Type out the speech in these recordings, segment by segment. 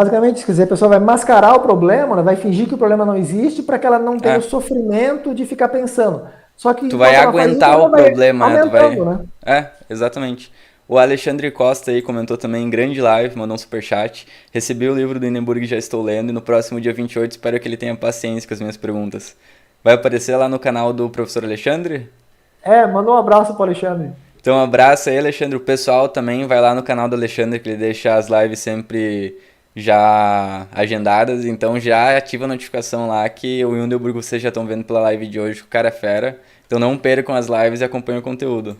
basicamente, quer dizer, a pessoa vai mascarar o problema, né, vai fingir que o problema não existe para que ela não tenha o É, sofrimento de ficar pensando. Só que tu vai enquanto ela faz isso, aguentar o ela vai problema, né? Tu aumentando, vai. né? É, exatamente. O Alexandre Costa aí comentou também em grande live, mandou um superchat. Recebi o livro do Hindenburg e já estou lendo. E no próximo dia 28 espero que ele tenha paciência com as minhas perguntas. Vai aparecer lá no canal do professor Alexandre? Manda um abraço para Alexandre. Então, um abraço aí, Alexandre. O pessoal também vai lá no canal do Alexandre, que ele deixa as lives sempre já agendadas. Então, já ativa a notificação lá que o Hindenburg vocês já estão vendo pela live de hoje, que o cara é fera. Então, não percam as lives e acompanhem o conteúdo.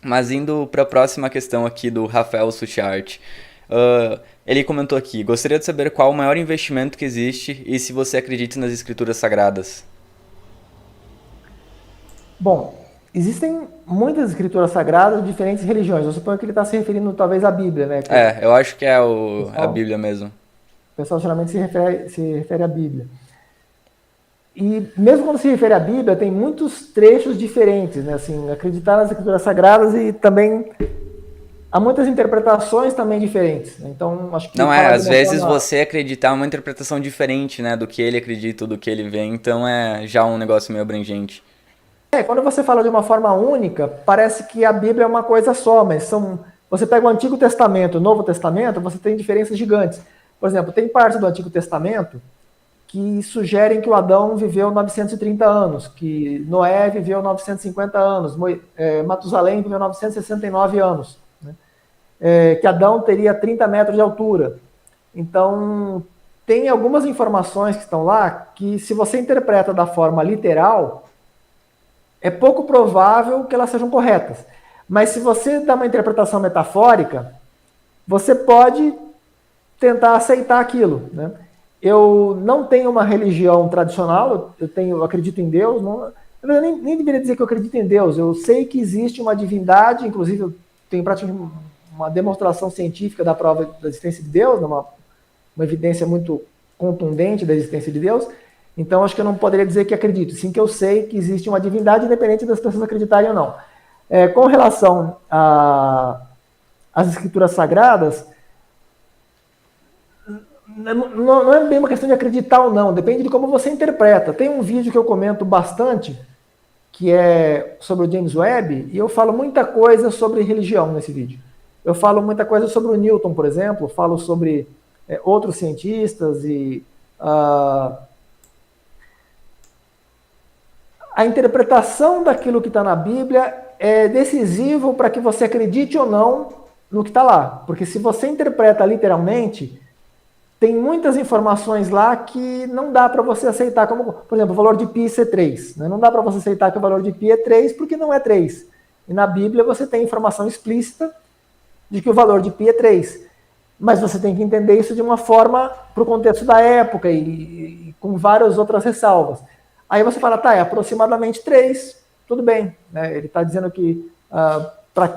Mas indo para a próxima questão aqui do Rafael Suchiart. Ele comentou aqui: gostaria de saber qual o maior investimento que existe e se você acredita nas escrituras sagradas. Bom, existem muitas escrituras sagradas de diferentes religiões. Eu suponho que ele está se referindo talvez à Bíblia, né? Que o É, eu acho que é a pessoal, Bíblia mesmo. o pessoal geralmente se refere à Bíblia. E mesmo quando se refere à Bíblia, tem muitos trechos diferentes, né? Assim, acreditar nas escrituras sagradas e também há muitas interpretações também diferentes, né? Então, acho que Não é, falar de às uma vezes forma... você acreditar uma interpretação diferente, né, do que ele acredita, do que ele vê, então é já um negócio meio abrangente. Quando você fala de uma forma única, parece que a Bíblia é uma coisa só, mas você pega o Antigo Testamento e o Novo Testamento, você tem diferenças gigantes. Por exemplo, tem partes do Antigo Testamento que sugerem que o Adão viveu 930 anos, que Noé viveu 950 anos, Matusalém viveu 969 anos, né? Que Adão teria 30 metros de altura. Então, tem algumas informações que estão lá que, se você interpreta da forma literal, é pouco provável que elas sejam corretas. Mas se você dá uma interpretação metafórica, você pode tentar aceitar aquilo, né? Eu não tenho uma religião tradicional, eu acredito em Deus, não, eu nem deveria dizer que eu acredito em Deus, eu sei que existe uma divindade, inclusive eu tenho praticamente uma demonstração científica da prova da existência de Deus, uma evidência muito contundente da existência de Deus, então acho que eu não poderia dizer que acredito, sim que eu sei que existe uma divindade, independente das pessoas acreditarem ou não. Com relação às escrituras sagradas, não é bem uma questão de acreditar ou não, depende de como você interpreta. Tem um vídeo que eu comento bastante, que é sobre o James Webb, e eu falo muita coisa sobre religião nesse vídeo. Eu falo muita coisa sobre o Newton, por exemplo, falo sobre outros cientistas e a interpretação daquilo que está na Bíblia é decisivo para que você acredite ou não no que está lá. Porque se você interpreta literalmente, tem muitas informações lá que não dá para você aceitar, como, por exemplo, o valor de π ser 3. Né? Não dá para você aceitar que o valor de π é 3 porque não é 3. E na Bíblia você tem informação explícita de que o valor de π é 3. Mas você tem que entender isso de uma forma para o contexto da época e com várias outras ressalvas. Aí você fala, tá, é aproximadamente 3, tudo bem. Né? Ele está dizendo que para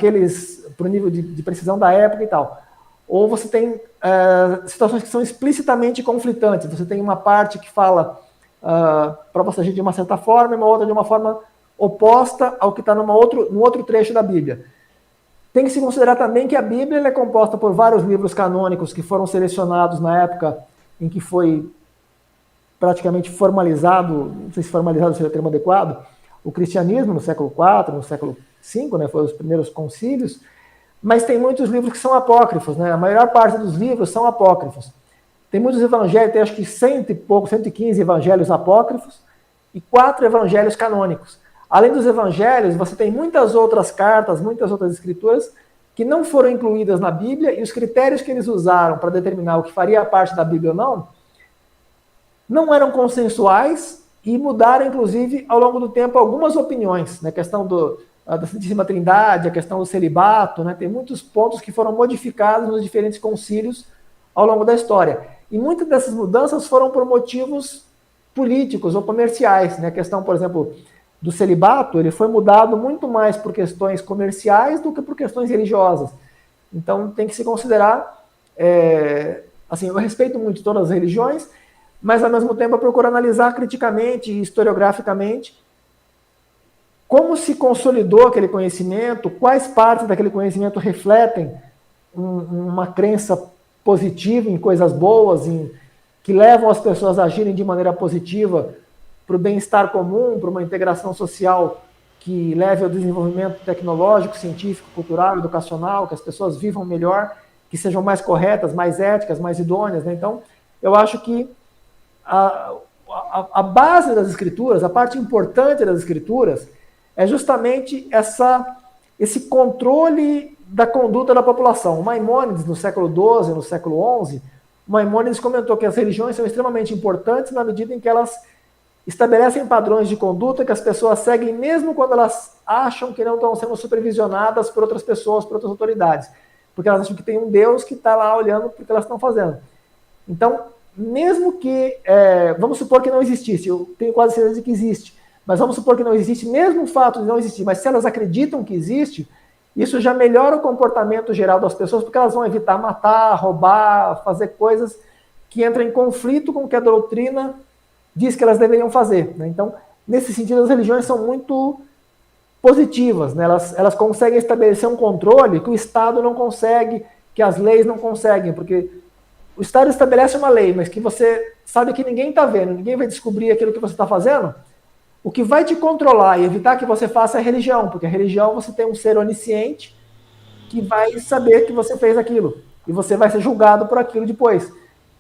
o nível de precisão da época e tal. Ou você tem situações que são explicitamente conflitantes. Você tem uma parte que fala para você agir de uma certa forma e uma outra de uma forma oposta ao que está num outro trecho da Bíblia. Tem que se considerar também que a Bíblia é composta por vários livros canônicos que foram selecionados na época em que foi praticamente formalizado, não sei se formalizado seria o termo adequado, o cristianismo no século IV, no século V, né, foram os primeiros concílios, mas tem muitos livros que são apócrifos, né? A maior parte dos livros são apócrifos. Tem muitos evangelhos, tem acho que 115 evangelhos apócrifos e 4 evangelhos canônicos. Além dos evangelhos, você tem muitas outras cartas, muitas outras escrituras que não foram incluídas na Bíblia e os critérios que eles usaram para determinar o que faria parte da Bíblia ou não eram consensuais e mudaram, inclusive, ao longo do tempo, algumas opiniões, né? A questão da Santíssima Trindade, a questão do celibato, né? Tem muitos pontos que foram modificados nos diferentes concílios ao longo da história. E muitas dessas mudanças foram por motivos políticos ou comerciais, né? A questão, por exemplo, do celibato, ele foi mudado muito mais por questões comerciais do que por questões religiosas. Então, tem que se considerar, assim, eu respeito muito todas as religiões, mas, ao mesmo tempo, eu procuro analisar criticamente e historiograficamente como se consolidou aquele conhecimento, quais partes daquele conhecimento refletem uma crença positivo, em coisas boas, que levam as pessoas a agirem de maneira positiva para o bem-estar comum, para uma integração social que leve ao desenvolvimento tecnológico, científico, cultural, educacional, que as pessoas vivam melhor, que sejam mais corretas, mais éticas, mais idôneas, né? Então, eu acho que a base das escrituras, a parte importante das escrituras, é justamente esse controle da conduta da população. O Maimônides, no século XII, no século XI, Maimônides comentou que as religiões são extremamente importantes na medida em que elas estabelecem padrões de conduta que as pessoas seguem mesmo quando elas acham que não estão sendo supervisionadas por outras pessoas, por outras autoridades. Porque elas acham que tem um Deus que está lá olhando para o que elas estão fazendo. Então, mesmo que, vamos supor que não existisse, eu tenho quase certeza de que existe, mas vamos supor que não existe, mesmo o fato de não existir, mas se elas acreditam que existe, isso já melhora o comportamento geral das pessoas, porque elas vão evitar matar, roubar, fazer coisas que entram em conflito com o que a doutrina diz que elas deveriam fazer, né? Então, nesse sentido, as religiões são muito positivas, né? Elas conseguem estabelecer um controle que o Estado não consegue, que as leis não conseguem, porque o Estado estabelece uma lei, mas que você sabe que ninguém está vendo, ninguém vai descobrir aquilo que você está fazendo. O que vai te controlar e evitar que você faça é a religião, porque a religião você tem um ser onisciente que vai saber que você fez aquilo, e você vai ser julgado por aquilo depois.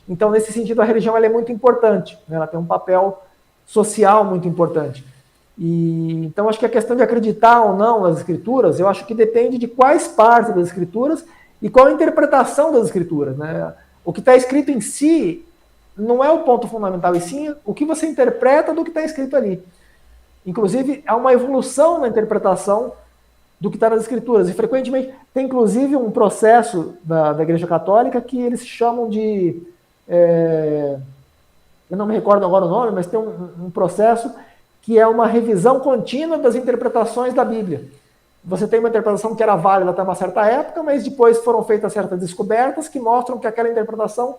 Então, nesse sentido, a religião ela é muito importante, né? Ela tem um papel social muito importante. Então, acho que a questão de acreditar ou não nas escrituras, eu acho que depende de quais partes das escrituras e qual a interpretação das escrituras, né? O que está escrito em si não é o ponto fundamental, e sim o que você interpreta do que está escrito ali. Inclusive, há uma evolução na interpretação do que está nas escrituras, e frequentemente tem inclusive um processo da Igreja Católica que eles chamam de... eu não me recordo agora o nome, mas tem um processo que é uma revisão contínua das interpretações da Bíblia. Você tem uma interpretação que era válida até uma certa época, mas depois foram feitas certas descobertas que mostram que aquela interpretação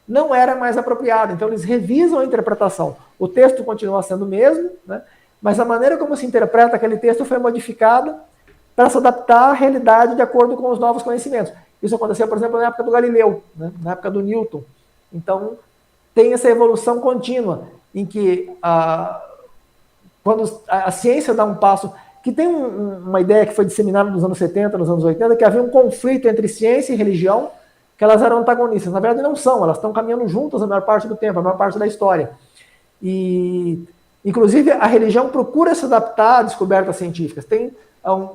não era mais apropriada. Então eles revisam a interpretação. O texto continua sendo o mesmo, né? Mas a maneira como se interpreta aquele texto foi modificada para se adaptar à realidade de acordo com os novos conhecimentos. Isso aconteceu, por exemplo, na época do Galileu, né? Na época do Newton. Então, tem essa evolução contínua, em que quando a ciência dá um passo, que tem uma ideia que foi disseminada nos anos 70, nos anos 80, que havia um conflito entre ciência e religião, que elas eram antagonistas. Na verdade, não são, elas estão caminhando juntas a maior parte do tempo, a maior parte da história. E, inclusive, a religião procura se adaptar a descobertas científicas.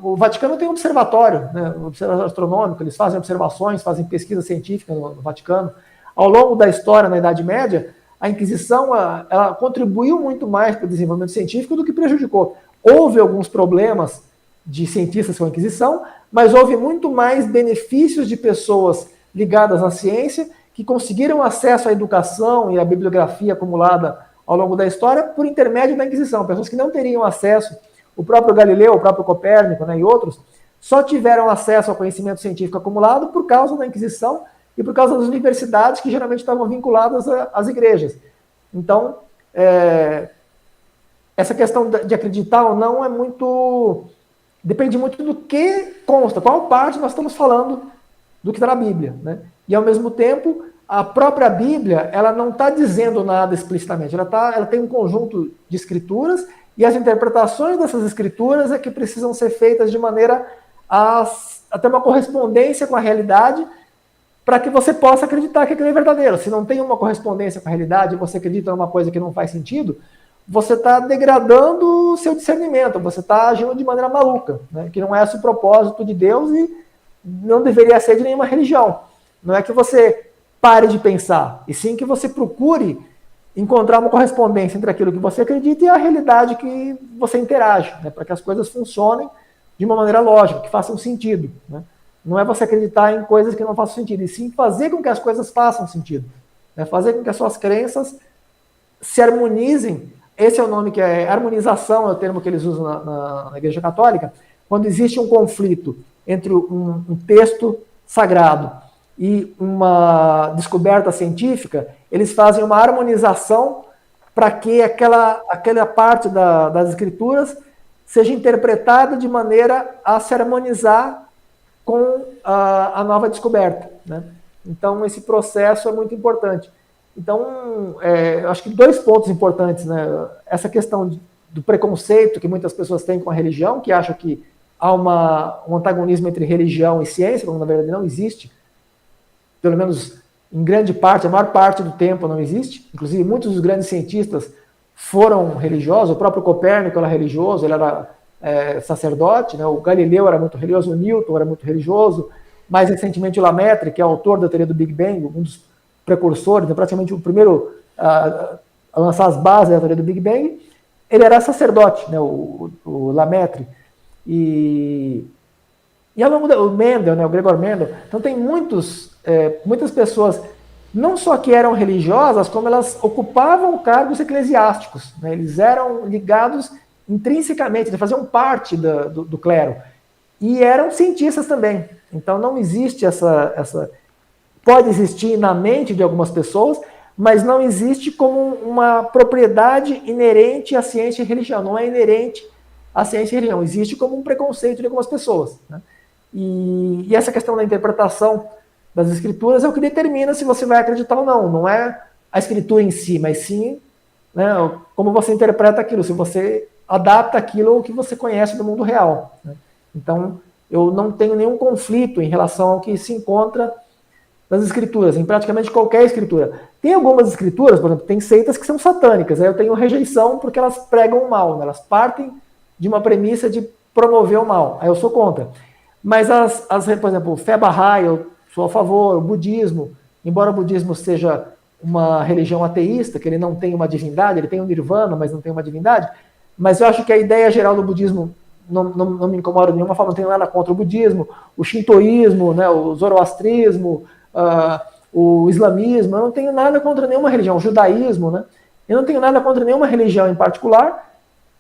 O Vaticano tem um observatório, né, um observatório astronômico, eles fazem observações, fazem pesquisa científica no Vaticano. Ao longo da história, na Idade Média, a Inquisição ela contribuiu muito mais para o desenvolvimento científico do que prejudicou. Houve alguns problemas de cientistas com a Inquisição, mas houve muito mais benefícios de pessoas ligadas à ciência que conseguiram acesso à educação e à bibliografia acumulada ao longo da história por intermédio da Inquisição. Pessoas que não teriam acesso, o próprio Galileu, o próprio Copérnico, né, e outros, só tiveram acesso ao conhecimento científico acumulado por causa da Inquisição e por causa das universidades que geralmente estavam vinculadas às igrejas. Então, essa questão de acreditar ou não depende muito do que consta, qual parte nós estamos falando do que está na Bíblia, né? E, ao mesmo tempo, a própria Bíblia, ela não está dizendo nada explicitamente, ela tem um conjunto de escrituras e as interpretações dessas escrituras é que precisam ser feitas de maneira a ter uma correspondência com a realidade para que você possa acreditar que aquilo é verdadeiro. Se não tem uma correspondência com a realidade e você acredita numa coisa que não faz sentido, você está degradando o seu discernimento, você está agindo de maneira maluca, né? Que não é esse o propósito de Deus e não deveria ser de nenhuma religião. Não é que você pare de pensar, e sim que você procure encontrar uma correspondência entre aquilo que você acredita e a realidade que você interage, né? Para que as coisas funcionem de uma maneira lógica, que façam sentido, né? Não é você acreditar em coisas que não façam sentido, e sim fazer com que as coisas façam sentido, né? Fazer com que as suas crenças se harmonizem. Esse é o nome que é harmonização, é o termo que eles usam na Igreja Católica, quando existe um conflito entre um texto sagrado e uma descoberta científica, eles fazem uma harmonização para que aquela parte das escrituras seja interpretada de maneira a se harmonizar com a nova descoberta, né? Então, esse processo é muito importante. Então, eu acho que 2 pontos importantes, né? Essa questão do preconceito que muitas pessoas têm com a religião, que acham que há um antagonismo entre religião e ciência, quando na verdade não existe. Pelo menos em grande parte, a maior parte do tempo não existe. Inclusive, muitos dos grandes cientistas foram religiosos. O próprio Copérnico era religioso, ele era sacerdote, né? O Galileu era muito religioso, o Newton era muito religioso. Mais recentemente, o Lemaitre, que é autor da teoria do Big Bang, um dos precursores, praticamente o primeiro a lançar as bases da teoria do Big Bang, ele era sacerdote, né? O Lemaitre. E ao longo do Mendel, né? O Gregor Mendel, então tem muitas pessoas, não só que eram religiosas, como elas ocupavam cargos eclesiásticos, né? Eles eram ligados intrinsecamente, eles faziam parte do clero. E eram cientistas também. Então não existe essa... Pode existir na mente de algumas pessoas, mas não existe como uma propriedade inerente à ciência e religião. Não é inerente à ciência e religião. Existe como um preconceito de algumas pessoas, né? E essa questão da interpretação das escrituras é o que determina se você vai acreditar ou não. Não é a escritura em si, mas sim, né, como você interpreta aquilo, se você adapta aquilo ao que você conhece do mundo real, né? Então, eu não tenho nenhum conflito em relação ao que se encontra nas escrituras, em praticamente qualquer escritura. Tem algumas escrituras, por exemplo, tem seitas que são satânicas, aí eu tenho rejeição porque elas pregam o mal, né? Elas partem de uma premissa de promover o mal, aí eu sou contra. Mas por exemplo, fé Bahá'í, eu sou a favor, o budismo, embora o budismo seja uma religião ateísta, que ele não tem uma divindade, ele tem um nirvana, mas não tem uma divindade, mas eu acho que a ideia geral do budismo não me incomoda de nenhuma forma, não tenho nada contra o budismo, o shintoísmo, né, o zoroastrismo, o islamismo, eu não tenho nada contra nenhuma religião, o judaísmo, né, eu não tenho nada contra nenhuma religião em particular.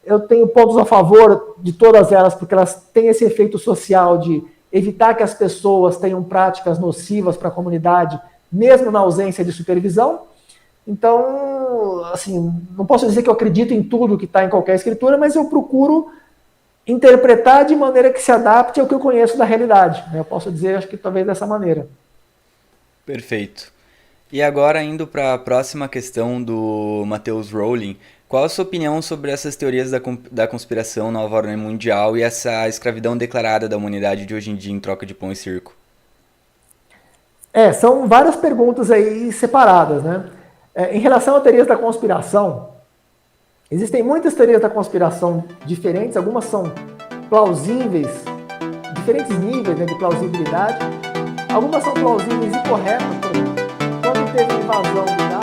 Eu tenho pontos a favor de todas elas, porque elas têm esse efeito social de evitar que as pessoas tenham práticas nocivas para a comunidade, mesmo na ausência de supervisão. Então, assim, não posso dizer que eu acredito em tudo que está em qualquer escritura, mas eu procuro interpretar de maneira que se adapte ao que eu conheço da realidade. Eu posso dizer, acho que talvez dessa maneira. Perfeito. E agora, indo para a próxima questão do Matheus Rowling, qual a sua opinião sobre essas teorias da conspiração, nova ordem mundial e essa escravidão declarada da humanidade de hoje em dia em troca de pão e circo? São várias perguntas aí separadas, né? Em relação a teorias da conspiração, existem muitas teorias da conspiração diferentes, algumas são plausíveis, diferentes níveis, né, de plausibilidade, algumas são plausíveis e corretas, por exemplo, quando teve a invasão do